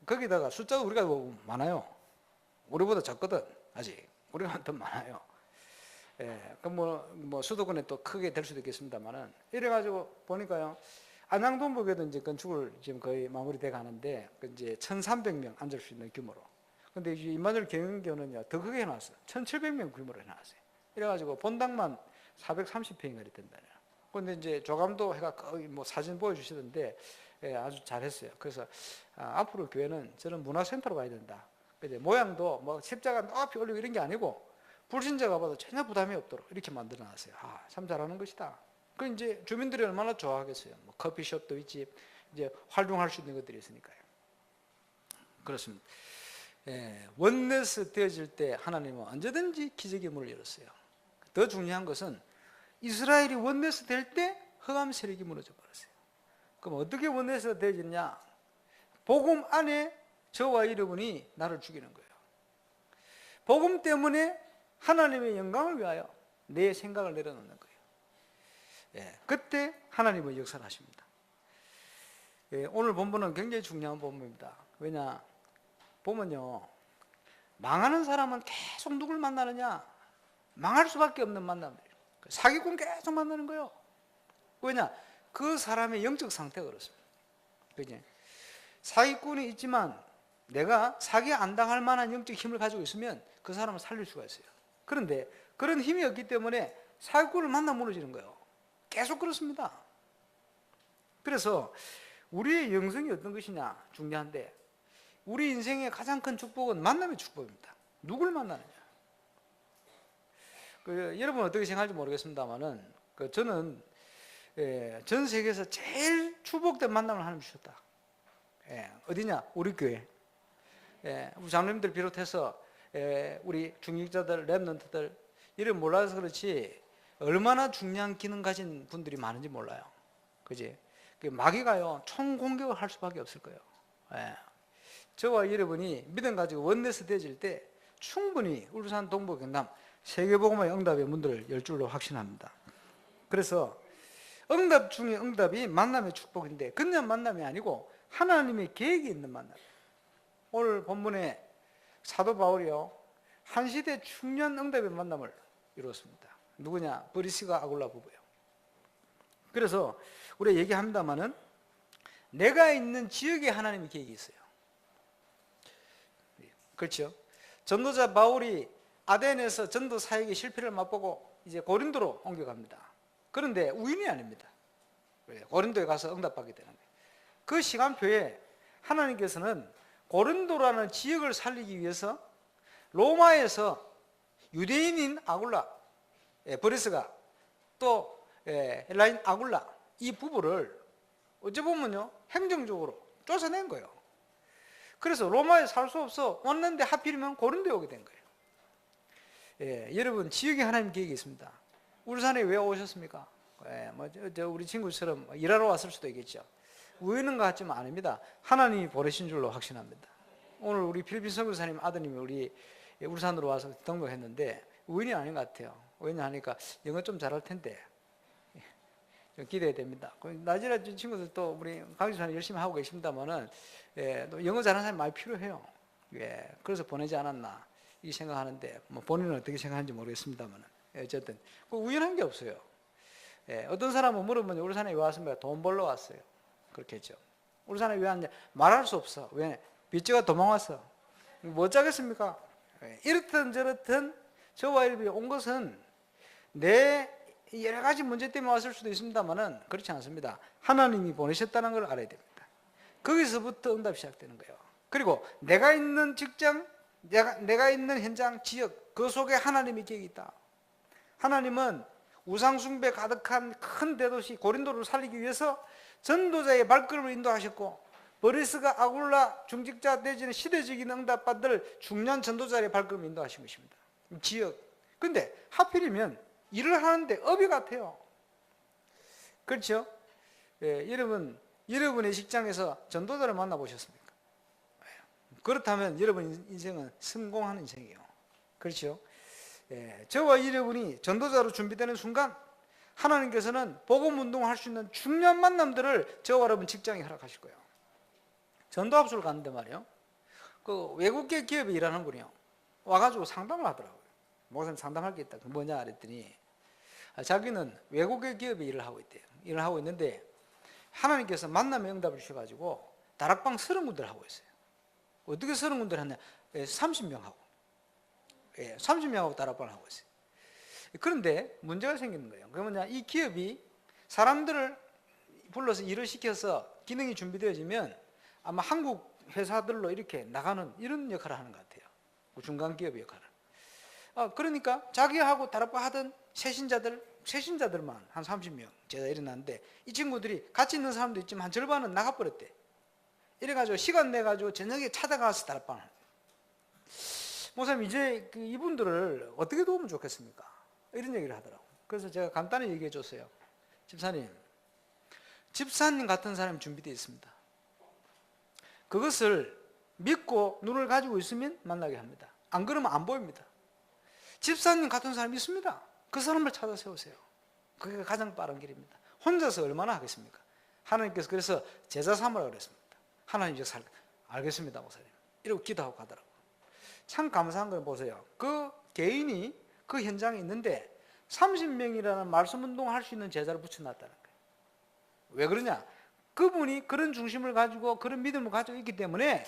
거기다가 숫자가 우리가 많아요. 우리보다 작거든. 아직 우리가 더 많아요. 그럼 수도권에 또 크게 될 수도 있겠습니다만은, 이래가지고 보니까요, 안양동보교도 이제 건축을 지금 거의 마무리돼 가는데 이제 1,300명 앉을 수 있는 규모로. 근데 이제 임마누엘 경인교는요 더 크게 해놨어요. 1,700명 규모로 해놨어요. 이래가지고 본당만 430평이 된다네요. 근데 이제 조감도 해가 거의 사진 보여주시던데 아주 잘했어요. 그래서 앞으로 교회는 저는 문화센터로 가야 된다. 근데 모양도 뭐 십자가 높이 올리고 이런 게 아니고 불신자가 봐도 전혀 부담이 없도록 이렇게 만들어놨어요. 참 잘하는 것이다. 그 이제 주민들이 얼마나 좋아하겠어요. 뭐 커피숍도 있지, 이제 활동할 수 있는 것들이 있으니까요. 그렇습니다. 원네스 되어질 때 하나님은 언제든지 기적의 문을 열었어요. 더 중요한 것은 이스라엘이 원네스 될 때 흑암 세력이 무너져 버렸어요. 그럼 어떻게 원네스가 되어지냐? 복음 안에 저와 여러분이 나를 죽이는 거예요. 복음 때문에 하나님의 영광을 위하여 내 생각을 내려놓는 거예요. 그때 하나님은 역사를 하십니다. 오늘 본문은 굉장히 중요한 본문입니다. 왜냐? 보면요, 망하는 사람은 계속 누굴 만나느냐? 망할 수밖에 없는 만남이에요. 사기꾼 계속 만나는 거예요. 왜냐? 그 사람의 영적 상태가 그렇습니다. 그지? 사기꾼이 있지만 내가 사기 안 당할 만한 영적 힘을 가지고 있으면 그 사람을 살릴 수가 있어요. 그런데 그런 힘이 없기 때문에 사기꾼을 만나 무너지는 거예요. 계속 그렇습니다. 그래서 우리의 영성이 어떤 것이냐 중요한데, 우리 인생의 가장 큰 축복은 만남의 축복입니다. 누굴 만나느냐. 여러분 어떻게 생각할지 모르겠습니다만은 저는 전 세계에서 제일 축복된 만남을 하나님 주셨다. 어디냐? 우리 교회. 우리 장로님들 비롯해서 우리 중직자들, 랩런트들 이름 몰라서 그렇지 얼마나 중요한 기능 가진 분들이 많은지 몰라요. 그지? 마귀가요 총 공격을 할 수밖에 없을 거예요. 저와 여러분이 믿음 가지고 원네스 되어질 때 충분히 울산, 동부, 경남 세계복음화의 응답의 문들을 열 줄로 확신합니다. 그래서 응답 중에 응답이 만남의 축복인데 그냥 만남이 아니고 하나님의 계획이 있는 만남. 오늘 본문에 사도 바울이요 한 시대 중요한 응답의 만남을 이루었습니다. 누구냐? 브리스가 아굴라 부부예요. 그래서 우리가 얘기합니다마는 내가 있는 지역에 하나님의 계획이 있어요. 그렇죠? 전도자 바울이 아덴에서 전도 사역의 실패를 맛보고 이제 고린도로 옮겨갑니다. 그런데 우연이 아닙니다. 고린도에 가서 응답받게 되는 거예요. 그 시간표에 하나님께서는 고린도라는 지역을 살리기 위해서 로마에서 유대인인 아굴라, 브리스가 또 헬라인 아굴라 이 부부를 어찌 보면요 행정적으로 쫓아낸 거예요. 그래서 로마에 살 수 없어 왔는데 하필이면 고린도에 오게 된 거예요. 여러분 지역에 하나님 계획이 있습니다. 울산에 왜 오셨습니까? 우리 친구처럼 일하러 왔을 수도 있겠죠. 우연한 것 같지만 아닙니다. 하나님이 보내신 줄로 확신합니다. 오늘 우리 필리핀 선교사님 아드님이 우리 울산으로 와서 등록했는데 우연이 아닌 것 같아요. 왜냐하니까 영어 좀 잘할 텐데 좀 기대가 됩니다. 나지라 친구들도 우리 강주사님 열심히 하고 계십니다만은 영어 잘하는 사람이 많이 필요해요. 그래서 보내지 않았나 이 생각하는데 본인은 어떻게 생각하는지 모르겠습니다만은 어쨌든 우연한 게 없어요. 어떤 사람은 물으면 울산에 왜 왔습니까? 돈 벌러 왔어요. 그렇게 했죠. 울산에 왜 왔냐? 말할 수 없어. 왜? 빚져가 도망왔어. 뭐 짜겠습니까? 이렇든 저렇든 저와 여러분이 온 것은 내 여러 가지 문제 때문에 왔을 수도 있습니다만은 그렇지 않습니다. 하나님이 보내셨다는 걸 알아야 됩니다. 거기서부터 응답이 시작되는 거예요. 그리고 내가 있는 직장, 내가 있는 현장, 지역 그 속에 하나님의 계획이 있다. 하나님은 우상숭배 가득한 큰 대도시 고린도를 살리기 위해서 전도자의 발걸음을 인도하셨고 브리스가 아굴라 중직자 대전의 시대적인 응답받을 중요한 전도자의 발걸음을 인도하신 것입니다. 지역. 근데 하필이면 일을 하는데 업이 같아요. 그렇죠? 여러분의 직장에서 전도자를 만나보셨습니까? 그렇다면 여러분 인생은 성공하는 인생이에요. 그렇죠? 저와 여러분이 전도자로 준비되는 순간 하나님께서는 복음 운동할 수 있는 중요한 만남들을 저와 여러분 직장에 허락하실 거예요. 전도합수를 갔는데 말이요. 그 외국계 기업에 일하는 분이요. 와가지고 상담을 하더라고요. 목사님 상담할 게 있다. 그 뭐냐 그랬더니 자기는 외국계 기업에 일을 하고 있대요. 일을 하고 있는데 하나님께서 만남의 응답을 주셔가지고 다락방 30군데를 하고 있어요. 어떻게 30군데를 하냐? 30명하고 30명하고 다락방을 하고 있어요. 그런데 문제가 생기는 거예요. 그게 뭐냐? 이 기업이 사람들을 불러서 일을 시켜서 기능이 준비되어지면 아마 한국 회사들로 이렇게 나가는 이런 역할을 하는 것 같아요. 중간 기업 역할을. 그러니까 자기하고 다락방 하던 세신자들만 한 30명 제자 일어났는데, 이 친구들이 같이 있는 사람도 있지만 한 절반은 나가버렸대. 이래가지고 시간 내가지고 저녁에 찾아가서 다락방을. 목사님, 이제 이분들을 어떻게 도우면 좋겠습니까? 이런 얘기를 하더라고요. 그래서 제가 간단히 얘기해 줬어요. 집사님 같은 사람이 준비되어 있습니다. 그것을 믿고 눈을 가지고 있으면 만나게 합니다. 안 그러면 안 보입니다. 집사님 같은 사람이 있습니다. 그 사람을 찾아 세우세요. 그게 가장 빠른 길입니다. 혼자서 얼마나 하겠습니까? 하나님께서 그래서 제자 삼으라고 그랬습니다. 하나님 이제 알겠습니다, 목사님. 이러고 기도하고 가더라고요. 참 감사한 걸 보세요. 그 개인이 그 현장에 있는데 30명이라는 말씀 운동을 할 수 있는 제자를 붙여놨다는 거예요. 왜 그러냐? 그분이 그런 중심을 가지고 그런 믿음을 가지고 있기 때문에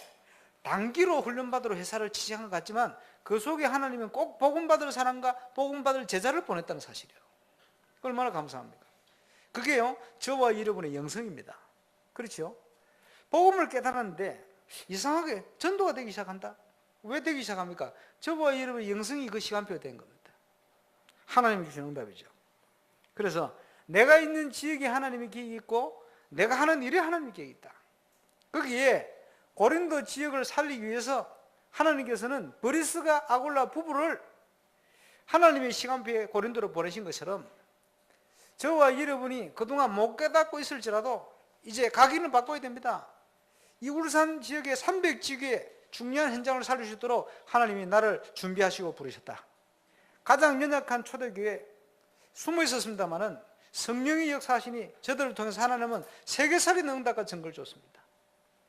단기로 훈련받으러 회사를 취직한 것 같지만 그 속에 하나님은 꼭 복음받을 사람과 복음받을 제자를 보냈다는 사실이에요. 얼마나 감사합니까? 그게요, 저와 여러분의 영성입니다. 그렇죠? 복음을 깨달았는데 이상하게 전도가 되기 시작한다. 왜 되기 시작합니까? 저와 여러분의 영성이 그 시간표가 된 겁니다. 하나님이 주신 응답이죠. 그래서 내가 있는 지역에 하나님의 계획이 있고 내가 하는 일에 하나님의 계획이 있다. 거기에 고린도 지역을 살리기 위해서 하나님께서는 브리스가 아굴라 부부를 하나님의 시간표에 고린도로 보내신 것처럼 저와 여러분이 그동안 못 깨닫고 있을지라도 이제 각인을 바꿔야 됩니다. 이 울산 지역의 300지구의 중요한 현장을 살릴 수 있도록 하나님이 나를 준비하시고 부르셨다. 가장 연약한 초대교회 숨어 있었습니다마는 성령의 역사하시니 저들을 통해서 하나님은 세계살인 응답과 증거를 줬습니다.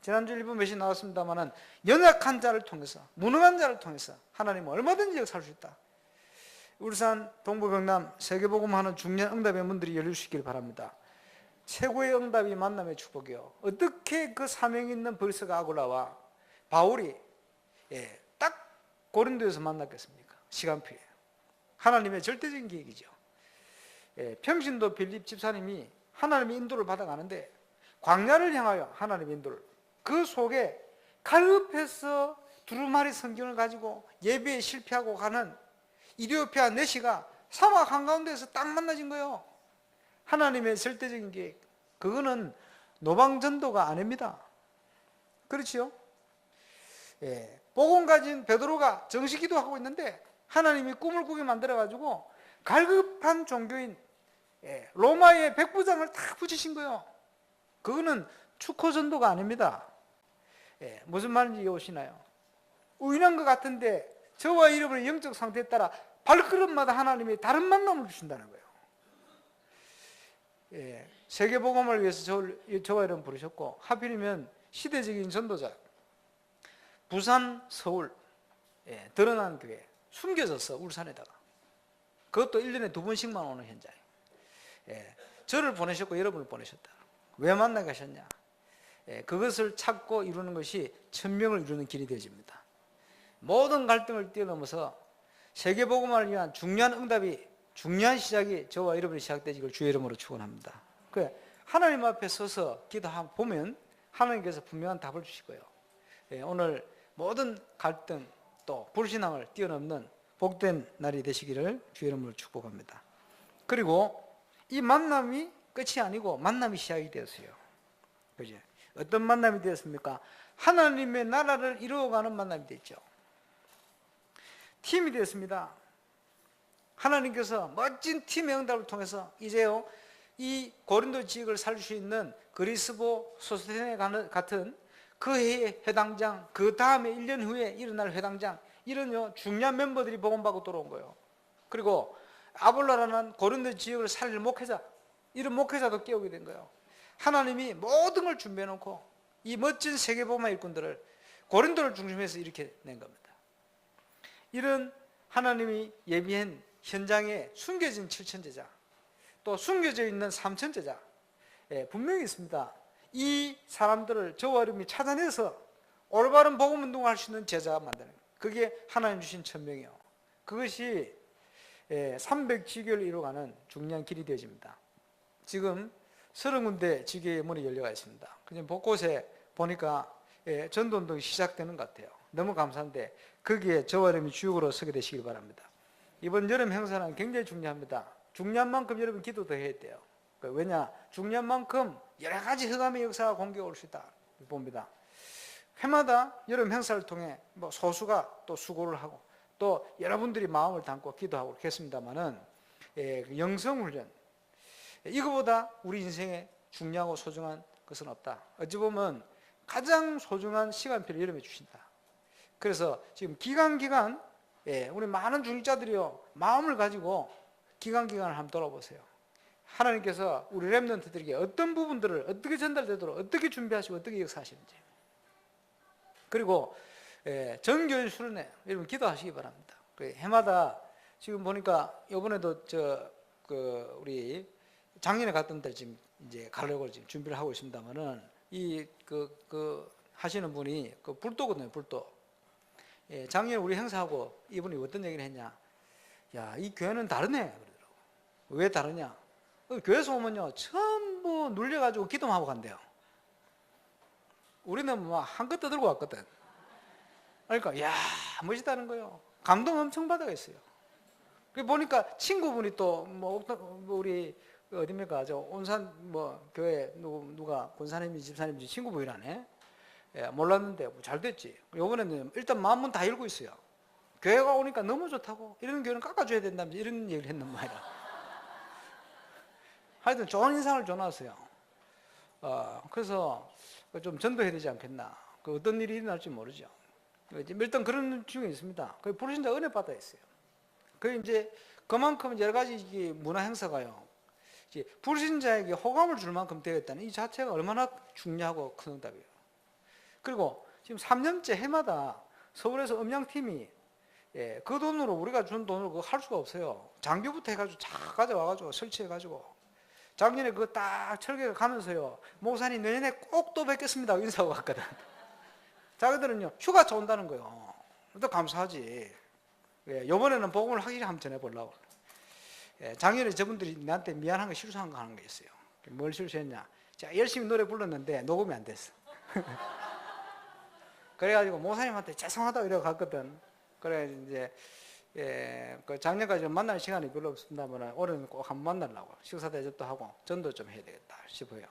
지난주 일부 메시지 나왔습니다마는 연약한 자를 통해서, 무능한 자를 통해서 하나님은 얼마든지 역사할 수 있다. 울산 동부경남 세계복음하는 중요한 응답의 문들이 열릴 수 있길 바랍니다. 최고의 응답이 만남의 축복이요. 어떻게 그 사명이 있는 브리스가 아굴라와 바울이 딱 고린도에서 만났겠습니까? 시간표에. 하나님의 절대적인 계획이죠. 평신도 빌립 집사님이 하나님의 인도를 받아가는데 광야를 향하여 하나님의 인도를, 그 속에 갈급해서 두루마리 성경을 가지고 예배에 실패하고 가는 이디오피아 내시가 사막 한가운데에서 딱 만나진 거예요. 하나님의 절대적인 계획. 그거는 노방전도가 아닙니다. 그렇죠? 복음 가진 베드로가 정식 기도하고 있는데 하나님이 꿈을 꾸게 만들어가지고 갈급한 종교인 로마의 백부장을 딱 붙이신 거예요. 그거는 축호전도가 아닙니다. 무슨 말인지 이해오시나요? 우연한 것 같은데 저와 여러분의 영적 상태에 따라 발걸음마다 하나님이 다른 만남을 주신다는 거예요. 세계복음을 위해서 저와 여러분 부르셨고, 하필이면 시대적인 전도자, 부산, 서울, 드러난 교회 숨겨졌어, 울산에다가. 그것도 1년에 2번씩만 오는 현장. 저를 보내셨고 여러분을 보내셨다. 왜 만나 가셨냐? 그것을 찾고 이루는 것이 천명을 이루는 길이 되어집니다. 모든 갈등을 뛰어넘어서 세계복음화를 위한 중요한 응답이, 중요한 시작이 저와 여러분이 시작되기를 주의 이름으로 축원합니다. 하나님 앞에 서서 기도하면 하나님께서 분명한 답을 주실 거예요. 오늘 모든 갈등 또 불신앙을 뛰어넘는 복된 날이 되시기를 주의 이름으로 축복합니다. 그리고 이 만남이 끝이 아니고 만남이 시작이 되었어요. 그죠? 어떤 만남이 되었습니까? 하나님의 나라를 이루어가는 만남이 됐죠. 팀이 되었습니다. 하나님께서 멋진 팀의 응답을 통해서 이제요, 이 고린도 지역을 살릴 수 있는 그리스보 소스테네 같은 그 해의 회당장, 그 다음에 1년 후에 일어날 회당장, 이런 중요한 멤버들이 복음받고 들어온 거예요. 그리고 아볼라라는 고린도 지역을 살릴 목회자, 이런 목회자도 깨우게 된 거예요. 하나님이 모든 걸 준비해 놓고 이 멋진 세계복음화 일꾼들을 고린도를 중심해서 이렇게 낸 겁니다. 이런 하나님이 예비한 현장에 숨겨진 7천제자, 또 숨겨져 있는 3천제자 분명히 있습니다. 이 사람들을 저와 여러분이 찾아내서 올바른 복음 운동을 할 수 있는 제자가 만드는 거예요. 그게 하나님 주신 천명이요. 그것이 300지교를 이루어가는 중요한 길이 되어집니다. 지금 30군데 지교의 문이 열려가 있습니다. 그냥 곳곳에 보니까 전도운동이 시작되는 것 같아요. 너무 감사한데 거기에 저와 여러분이 주역으로 서게 되시길 바랍니다. 이번 여름 행사는 굉장히 중요합니다. 중요한 만큼 여러분 기도 더 해야 돼요. 왜냐? 중요한 만큼 여러 가지 흑암의 역사가 공개가 올 수 있다 봅니다. 해마다 여름 행사를 통해 뭐 소수가 또 수고를 하고 또 여러분들이 마음을 담고 기도하고 그렇게 했습니다만은 영성훈련 이거보다 우리 인생에 중요하고 소중한 것은 없다. 어찌 보면 가장 소중한 시간표를 여름에 주신다. 그래서 지금 기간 우리 많은 중직자들이요 마음을 가지고 기간을 한번 돌아보세요. 하나님께서 우리 렘넌트들에게 어떤 부분들을 어떻게 전달되도록 어떻게 준비하시고 어떻게 역사하시는지, 그리고 정교회 수련회 여러분 기도하시기 바랍니다. 해마다 지금 보니까 이번에도 우리 작년에 갔던 데 지금 이제 가려고 지금 준비를 하고 있습니다만은 하시는 분이 불도거든요, 불도. 작년에 우리 행사하고 이분이 어떤 얘기를 했냐? 야, 이 교회는 다르네 그러더라고. 왜 다르냐? 교회에서 오면요 전부 눌려가지고 기도만 하고 간대요. 우리는 막 한껏 떠들고 왔거든. 그러니까 야 멋있다는 거예요. 감동 엄청 받아갔어요. 보니까 친구분이 또 우리 어디입니까? 저 온산 교회 누가 권사님인지 집사님인지 친구분이라네. 몰랐는데 잘 됐지. 이번에는 일단 마음은 다 열고 있어요. 교회가 오니까 너무 좋다고, 이런 교회는 깎아줘야 된다면서 이런 얘기를 했는 말이야. 하여튼 좋은 인상을 줘놨어요. 그래서 좀 전도해야 되지 않겠나. 어떤 일이 일어날지 모르죠. 일단 그런 중에 있습니다. 불신자 은혜 받아 있어요. 이제 그만큼 여러 가지 문화 행사가요. 불신자에게 호감을 줄 만큼 되었다는 이 자체가 얼마나 중요하고 큰 응답이에요. 그리고 지금 3년째 해마다 서울에서 음향팀이 그 돈으로 우리가 준 돈으로 그거 할 수가 없어요. 장비부터 해가지고 다 가져와가지고 설치해가지고 작년에 그거 딱 철개가 가면서요 목사님 내년에 꼭 또 뵙겠습니다 인사하고 갔거든. 자기들은요 휴가차 온다는 거예요. 또 감사하지. 이번에는 복음을 확실히 한번 전해보려고. 작년에 저분들이 나한테 미안한 거 실수한 거 하는 게 있어요. 뭘 실수했냐? 제가 열심히 노래 불렀는데 녹음이 안 됐어. 그래가지고 목사님한테 죄송하다고 이러고 갔거든. 그래 이제 작년까지 만날 시간이 별로 없습니다만 올해는 꼭 한번 만나려고 식사 대접도 하고 전도 좀 해야 되겠다 싶어요.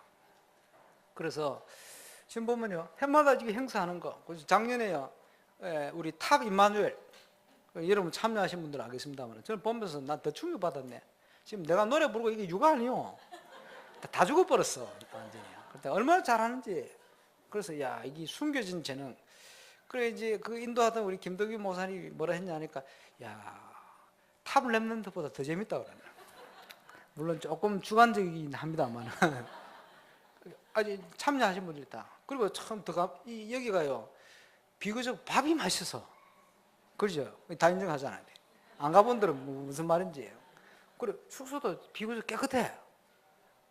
그래서 지금 보면요 해마다 지금 행사하는 거. 그래서 작년에요 우리 탑 임마누엘 여러분 참여하신 분들 알겠습니다만 저는 보면서 난 더 충격 받았네. 지금 내가 노래 부르고 이게 육아 아니요 다 죽어버렸어 완전히. 그때 얼마나 잘하는지. 그래서 야 이게 숨겨진 재능. 그래 이제 그 인도하던 우리 김덕규 목사님이 뭐라 했냐 하니까 야 탑 랩런트보다 더 재밌다 그러네. 물론 조금 주관적이긴 합니다만 아직 참여하신 분들 있다. 그리고 참 여기가요 비교적 밥이 맛있어서 그렇죠. 다 인정하잖아요. 안 가본 분들은 무슨 말인지. 그리고 숙소도 비교적 깨끗해.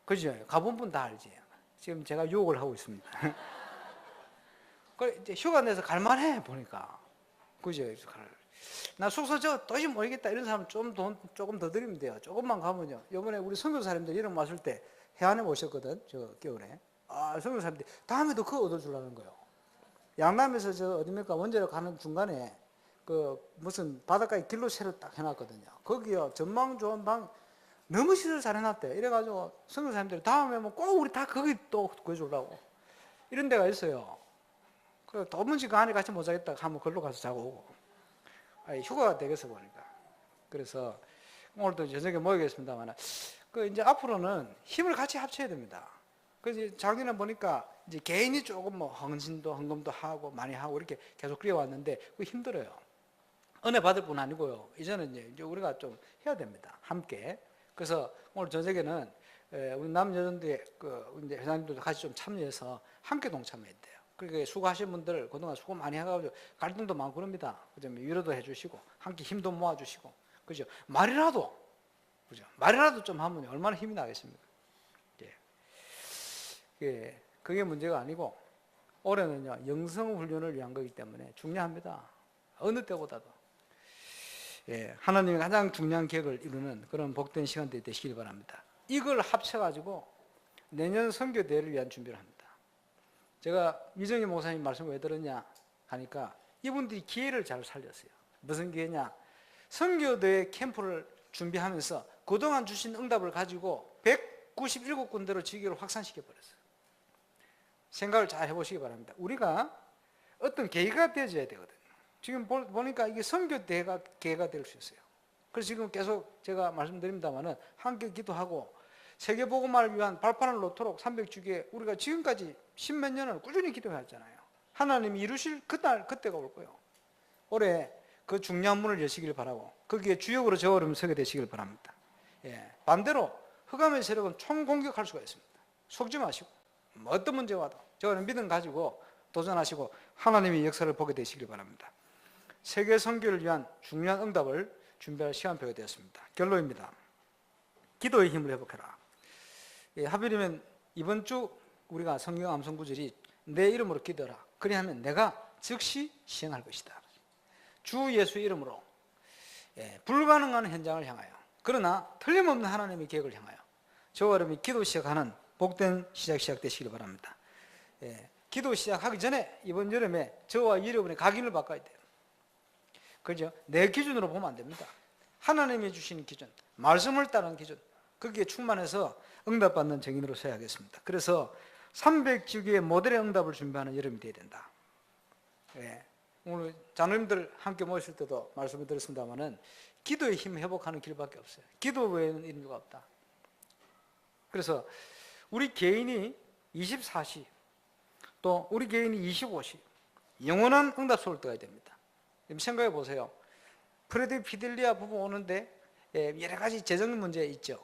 그렇죠. 가본 분 다 알지. 지금 제가 유혹을 하고 있습니다. 그래 이제 휴가 내서 갈만해 보니까. 그죠? 나 숙소 저 도저히 모르겠다 이런 사람 돈 조금 더 드리면 돼요. 조금만 가면요. 이번에 우리 선교사님들 이름 왔을 때 해안에 오셨거든. 저 겨울에. 선교사님들 다음에도 그거 얻어주려는 거예요. 양남에서 저 어디입니까? 원자로 가는 중간에 무슨 바닷가에 길로 새로 딱 해놨거든요. 거기요 전망 좋은 방 너무 시설 잘 해놨대. 이래가지고 선교사님들이 다음에 꼭 우리 다 거기 또 구해주려고 이런 데가 있어요. 도무지 그 안에 같이 못 자겠다 하면 걸로 가서 자고 오고. 휴가가 되겠어 보니까. 그래서 오늘도 저녁에 모이겠습니다만 이제 앞으로는 힘을 같이 합쳐야 됩니다. 그래서 작년에 보니까 이제 개인이 조금 헌금도 하고 많이 하고 이렇게 계속 그래왔는데 그거 힘들어요. 은혜 받을 뿐 아니고요. 이제는 이제 우리가 좀 해야 됩니다. 함께. 그래서 오늘 저녁에는 우리 남여전도의 이제 회장님들도 같이 좀 참여해서 함께 동참해야 돼요. 그러니까 수고하신 분들 그동안 수고 많이 해가지고 갈등도 많고 그럽니다. 그죠? 위로도 해주시고 함께 힘도 모아주시고 그죠? 말이라도 그죠? 말이라도 좀 하면 얼마나 힘이 나겠습니까? 그게 문제가 아니고 올해는요 영성 훈련을 위한 거기 때문에 중요합니다. 어느 때보다도. 하나님이 가장 중요한 계획을 이루는 그런 복된 시간들이 되시길 바랍니다. 이걸 합쳐가지고 내년 선교대회를 위한 준비를 합니다. 제가 이정희 목사님 말씀을 왜 들었냐 하니까 이분들이 기회를 잘 살렸어요. 무슨 기회냐? 선교대회 캠프를 준비하면서 그동안 주신 응답을 가지고 197군데로 지교를 확산시켜 버렸어요. 생각을 잘 해보시기 바랍니다. 우리가 어떤 계기가 되어져야 되거든요. 지금 보니까 이게 선교대회가 계기가 될 수 있어요. 그래서 지금 계속 제가 말씀드립니다만은 함께 기도하고 세계복음화를 위한 발판을 놓도록 300주기에 우리가 지금까지 십몇 년을 꾸준히 기도해왔잖아요. 하나님이 이루실 그때가 올 거예요. 올해 그 중요한 문을 여시길 바라고 거기에 주역으로 저 얼음 서게 되시길 바랍니다. 예. 반대로 흑암의 세력은 총공격할 수가 있습니다. 속지 마시고 어떤 문제 와도 저는 믿음 가지고 도전하시고 하나님의 역사를 보게 되시길 바랍니다. 세계 선교를 위한 중요한 응답을 준비할 시간표가 되었습니다. 결론입니다. 기도의 힘을 회복해라. 예, 하필이면 이번 주 우리가 성경 암송 구절이 내 이름으로 기도하라. 그리하면 내가 즉시 시행할 것이다. 주 예수 이름으로 불가능한 현장을 향하여 그러나 틀림없는 하나님의 계획을 향하여 저와 여러분이 기도 시작하는 복된 시작되시길 바랍니다. 기도 시작하기 전에 이번 여름에 저와 여러분의 각인을 바꿔야 돼요. 그죠? 내 기준으로 보면 안 됩니다. 하나님이 주신 기준, 말씀을 따르는 기준, 거기에 충만해서 응답받는 증인으로 서야 하겠습니다. 그래서 300주기의 모델의 응답을 준비하는 여름이 되어야 된다. 오늘 장로님들 함께 모실 때도 말씀을 드렸습니다만은 기도의 힘을 회복하는 길밖에 없어요. 기도 외에는 이유가 없다. 그래서 우리 개인이 24시 또 우리 개인이 25시 영원한 응답 속을 떠야 됩니다. 생각해 보세요. 프레드 피델리아 부부 오는데 여러 가지 재정 문제 있죠.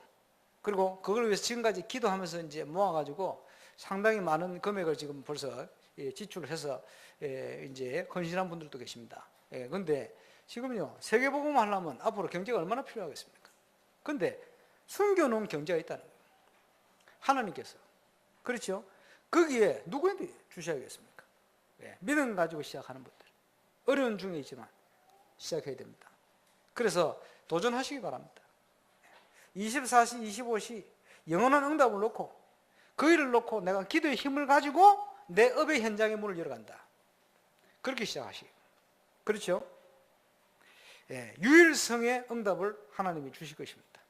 그리고 그걸 위해서 지금까지 기도하면서 이제 모아가지고 상당히 많은 금액을 지금 벌써 지출을 해서 이제 헌신한 분들도 계십니다. 그런데 지금요 세계복음 하려면 앞으로 경제가 얼마나 필요하겠습니까? 그런데 숨겨놓은 경제가 있다는 거예요. 하나님께서 그렇죠? 거기에 누구한테 주셔야겠습니까? 믿음 가지고 시작하는 분들 어려운 중에 있지만 시작해야 됩니다. 그래서 도전하시기 바랍니다. 24시, 25시 영원한 응답을 놓고 그 일을 놓고 내가 기도의 힘을 가지고 내 업의 현장의 문을 열어간다. 그렇게 시작하시기. 그렇죠? 유일성의 응답을 하나님이 주실 것입니다.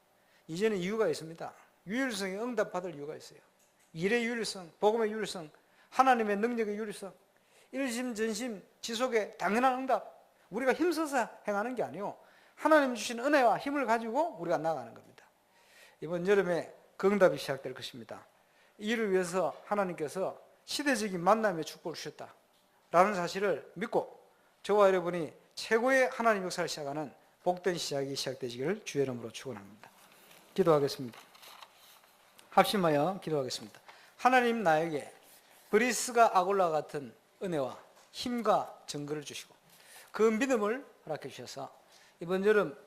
이제는 이유가 있습니다. 유일성의 응답 받을 이유가 있어요. 일의 유일성, 복음의 유일성, 하나님의 능력의 유일성, 일심전심 지속의 당연한 응답. 우리가 힘써서 행하는 게 아니고 하나님 주신 은혜와 힘을 가지고 우리가 나가는 겁니다. 이번 여름에 그 응답이 시작될 것입니다. 이를 위해서 하나님께서 시대적인 만남의 축복을 주셨다라는 사실을 믿고 저와 여러분이 최고의 하나님 역사를 시작하는 복된 시작이 시작되시기를 주의 이름으로 축원합니다. 기도하겠습니다. 합심하여 기도하겠습니다. 하나님 나에게 브리스가 아골라 같은 은혜와 힘과 증거를 주시고 그 믿음을 허락해 주셔서 이번 여름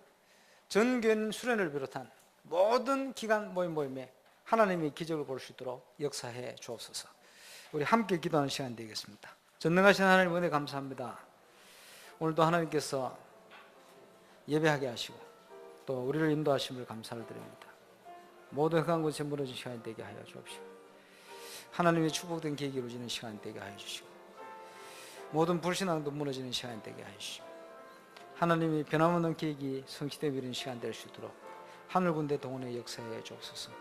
전교인 수련을 비롯한 모든 기간 모임에 하나님의 기적을 볼 수 있도록 역사해 주옵소서. 우리 함께 기도하는 시간 되겠습니다. 전능하신 하나님 은혜 감사합니다. 오늘도 하나님께서 예배하게 하시고 또 우리를 인도하심을 감사를 드립니다. 모든 흑한 곳에 무너진 시간이 되게 하여 주옵시고 하나님의 축복된 계획이 이루어지는 시간이 되게 하여 주시고 모든 불신앙도 무너지는 시간이 되게 하여 주시고 하나님이 변함없는 계획이 성취되어 이루는 시간 될 수 있도록 하늘군대 동원의 역사해 주옵소서.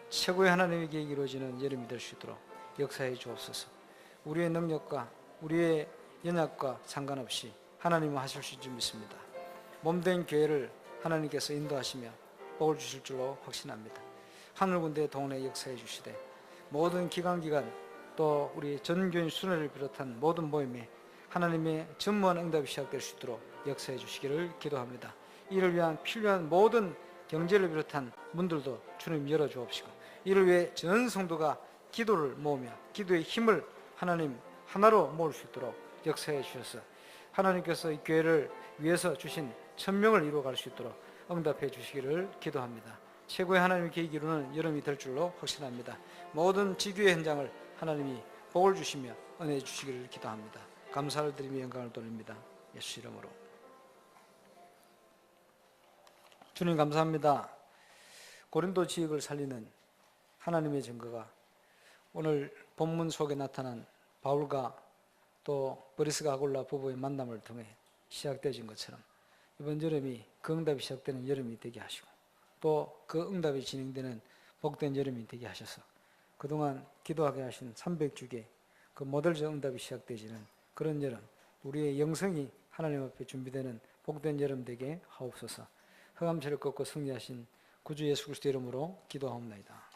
최고의 하나님의 계획이 이루어지는 여름이 될 수 있도록 역사해 주옵소서. 우리의 능력과 우리의 연약과 상관없이 하나님은 하실 수 있을 줄 믿습니다. 몸된 교회를 하나님께서 인도하시며 복을 주실 줄로 확신합니다. 하늘군대 동원의 역사해 주시되 모든 기간 또 우리 전교인 수련을 비롯한 모든 모임에 하나님의 전무한 응답이 시작될 수 있도록 역사해 주시기를 기도합니다. 이를 위한 필요한 모든 경제를 비롯한 문들도 주님 열어주옵시고 이를 위해 전 성도가 기도를 모으며 기도의 힘을 하나님 하나로 모을 수 있도록 역사해 주셔서 하나님께서 이 교회를 위해서 주신 천명을 이루어갈 수 있도록 응답해 주시기를 기도합니다. 최고의 하나님의 계획이 이루는 여름이 될 줄로 확신합니다. 모든 지교의 현장을 하나님이 복을 주시며 은혜 주시기를 기도합니다. 감사를 드리며 영광을 돌립니다. 예수 이름으로. 주님 감사합니다. 고린도 지역을 살리는 하나님의 증거가 오늘 본문 속에 나타난 바울과 또 브리스가 아굴라 부부의 만남을 통해 시작되어진 것처럼 이번 여름이 그 응답이 시작되는 여름이 되게 하시고 또 그 응답이 진행되는 복된 여름이 되게 하셔서 그동안 기도하게 하신 300주기 그 모델적 응답이 시작되지는 그런 여름, 우리의 영성이 하나님 앞에 준비되는 복된 여름 되게 하옵소서. 흑암체를 꺾고 승리하신 구주 예수 그리스도 이름으로 기도하옵나이다.